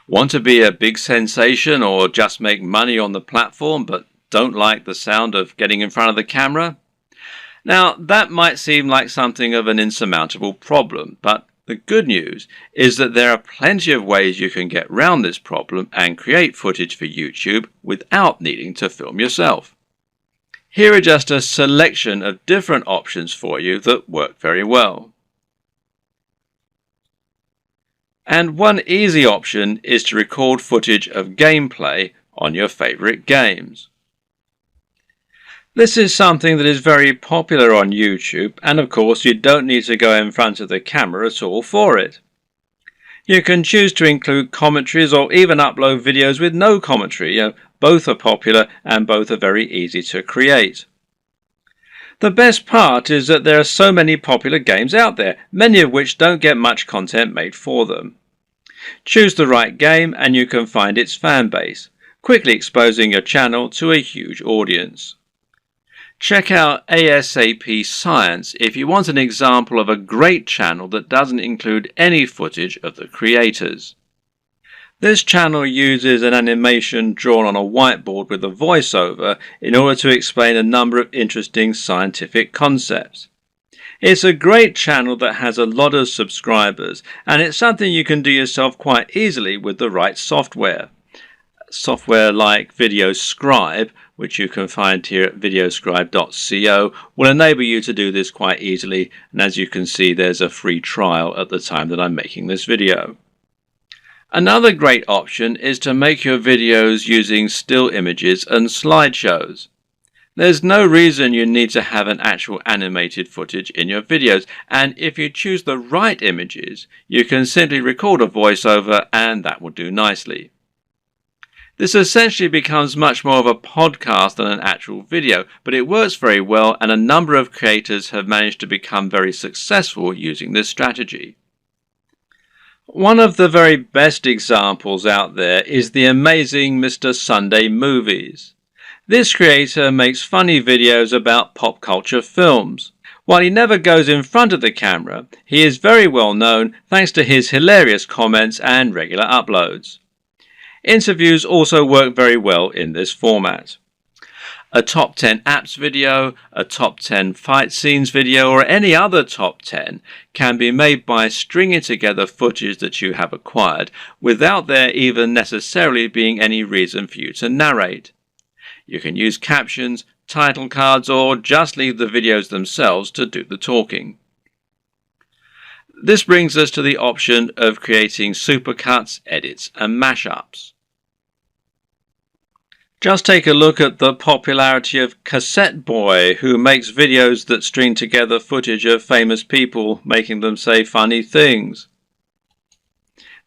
Want to be a big sensation or just make money on the platform but don't like the sound of getting in front of the camera? Now, that might seem like something of an insurmountable problem, but the good news is that there are plenty of ways you can get around this problem and create footage for YouTube without needing to film yourself. Here are just a selection of different options for you that work very well. And one easy option is to record footage of gameplay on your favorite games. This is something that is very popular on YouTube, and of course you don't need to go in front of the camera at all for it. You can choose to include commentaries or even upload videos with no commentary. Both are popular and both are very easy to create. The best part is that there are so many popular games out there, many of which don't get much content made for them. Choose the right game and you can find its fan base, quickly exposing your channel to a huge audience. Check out ASAP Science if you want an example of a great channel that doesn't include any footage of the creators. This channel uses an animation drawn on a whiteboard with a voiceover in order to explain a number of interesting scientific concepts. It's a great channel that has a lot of subscribers, and it's something you can do yourself quite easily with the right software. Software like VideoScribe, which you can find here at videoscribe.co, will enable you to do this quite easily, and as you can see there's a free trial at the time that I'm making this video. Another great option is to make your videos using still images and slideshows. There's no reason you need to have an actual animated footage in your videos, and if you choose the right images, you can simply record a voiceover and that will do nicely. This essentially becomes much more of a podcast than an actual video, but it works very well and a number of creators have managed to become very successful using this strategy. One of the very best examples out there is the amazing Mr. Sunday Movies. This creator makes funny videos about pop culture films. While he never goes in front of the camera, he is very well known thanks to his hilarious comments and regular uploads. Interviews also work very well in this format. A top 10 apps video, a top 10 fight scenes video, or any other top 10 can be made by stringing together footage that you have acquired without there even necessarily being any reason for you to narrate. You can use captions, title cards, or just leave the videos themselves to do the talking. This brings us to the option of creating supercuts, edits, and mashups. Just take a look at the popularity of Cassette Boy, who makes videos that string together footage of famous people making them say funny things.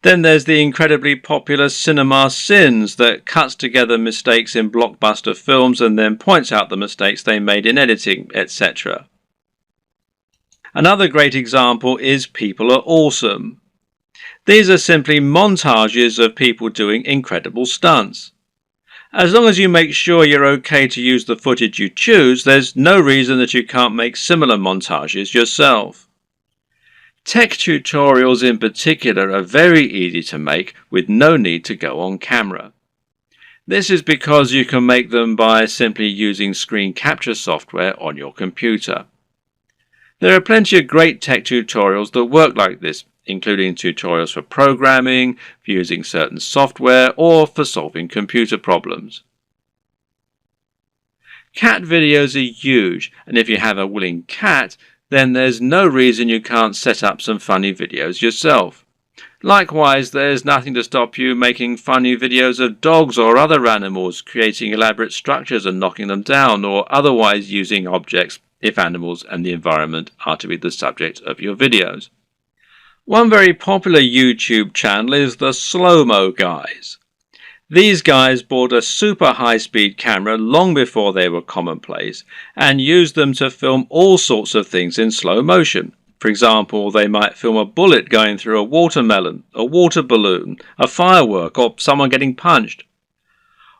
Then there's the incredibly popular Cinema Sins that cuts together mistakes in blockbuster films and then points out the mistakes they made in editing, etc. Another great example is People Are Awesome. These are simply montages of people doing incredible stunts. As long as you make sure you're okay to use the footage you choose, there's no reason that you can't make similar montages yourself. Tech tutorials in particular are very easy to make with no need to go on camera. This is because you can make them by simply using screen capture software on your computer. There are plenty of great tech tutorials that work like this, including tutorials for programming, for using certain software, or for solving computer problems. Cat videos are huge, and if you have a willing cat, then there's no reason you can't set up some funny videos yourself. Likewise, there's nothing to stop you making funny videos of dogs or other animals, creating elaborate structures and knocking them down, or otherwise using objects if animals and the environment are to be the subject of your videos. One very popular YouTube channel is the Slow-Mo Guys. These guys bought a super high-speed camera long before they were commonplace and used them to film all sorts of things in slow motion. For example, they might film a bullet going through a watermelon, a water balloon, a firework, or someone getting punched.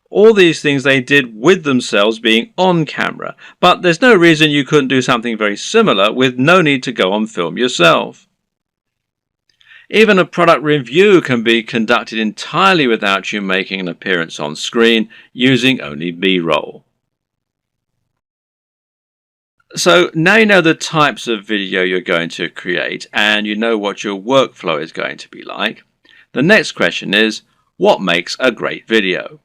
All these things they did with themselves being on camera, but there's no reason you couldn't do something very similar with no need to go on film yourself. Even a product review can be conducted entirely without you making an appearance on screen, using only B-roll. So now you know the types of video you're going to create and you know what your workflow is going to be like. The next question is, what makes a great video?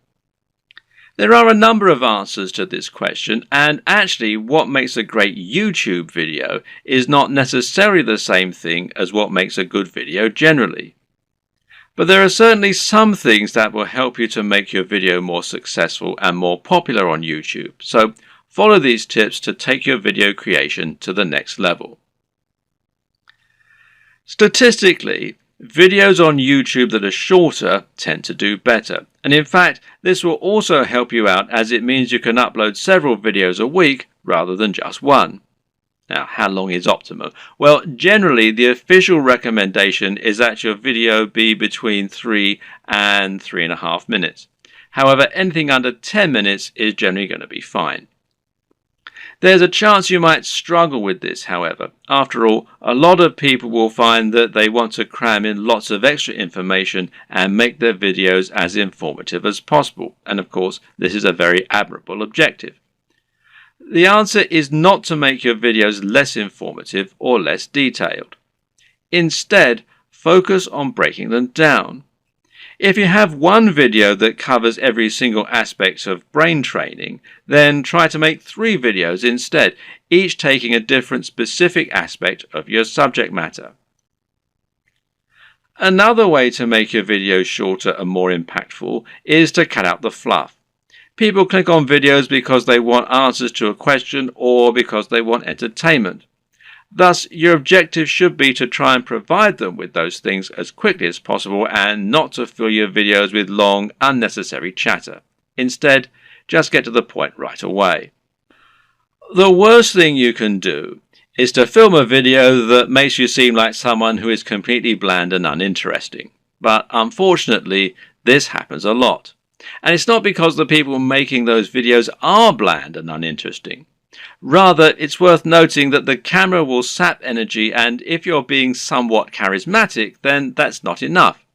There are a number of answers to this question, and actually what makes a great YouTube video is not necessarily the same thing as what makes a good video generally. But there are certainly some things that will help you to make your video more successful and more popular on YouTube. So follow these tips to take your video creation to the next level. Statistically, videos on YouTube that are shorter tend to do better. And in fact, this will also help you out, as it means you can upload several videos a week rather than just one. Now, how long is optimal? Well, generally the official recommendation is that your video be between 3 and 3.5 minutes. However, anything under 10 minutes is generally going to be fine. There's a chance you might struggle with this, however. After all, a lot of people will find that they want to cram in lots of extra information and make their videos as informative as possible. And of course, this is a very admirable objective. The answer is not to make your videos less informative or less detailed. Instead, focus on breaking them down. If you have one video that covers every single aspect of brain training, then try to make 3 videos instead, each taking a different specific aspect of your subject matter. Another way to make your videos shorter and more impactful is to cut out the fluff. People click on videos because they want answers to a question or because they want entertainment. Thus, your objective should be to try and provide them with those things as quickly as possible and not to fill your videos with long, unnecessary chatter. Instead, just get to the point right away. The worst thing you can do is to film a video that makes you seem like someone who is completely bland and uninteresting. But unfortunately, this happens a lot. And it's not because the people making those videos are bland and uninteresting. Rather, it's worth noting that the camera will sap energy, and if you're being somewhat charismatic, then that's not enough.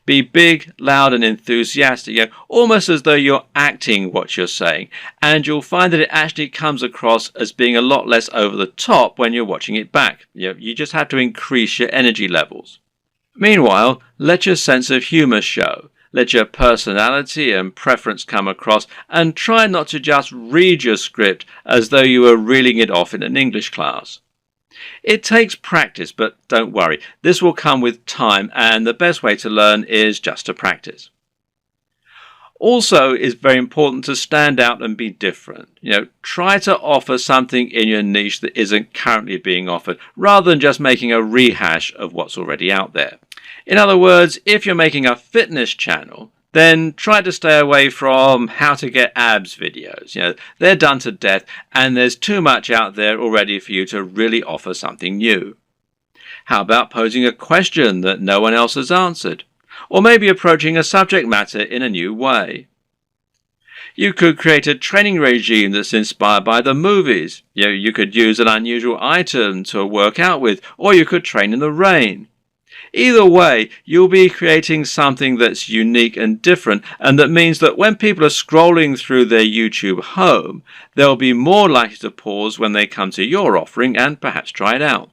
Be big, loud and enthusiastic, almost as though you're acting what you're saying, and you'll find that it actually comes across as being a lot less over the top when you're watching it back. You just have to increase your energy levels. Meanwhile, let your sense of humour show. Let your personality and preference come across, and try not to just read your script as though you were reeling it off in an English class. It takes practice, but don't worry, this will come with time, and the best way to learn is just to practice. Also, it's very important to stand out and be different. Try to offer something in your niche that isn't currently being offered, rather than just making a rehash of what's already out there. In other words, if you're making a fitness channel, then try to stay away from how to get abs videos. They're done to death, and there's too much out there already for you to really offer something new. How about posing a question that no one else has answered? Or maybe approaching a subject matter in a new way. You could create a training regime that's inspired by the movies. You could use an unusual item to work out with, or you could train in the rain. Either way, you'll be creating something that's unique and different, and that means that when people are scrolling through their YouTube home, they'll be more likely to pause when they come to your offering and perhaps try it out.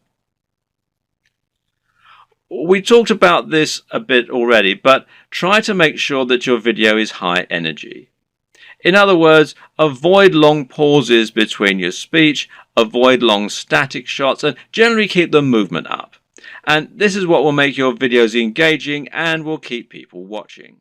We talked about this a bit already, but try to make sure that your video is high energy. In other words, avoid long pauses between your speech, avoid long static shots, and generally keep the movement up. And this is what will make your videos engaging and will keep people watching.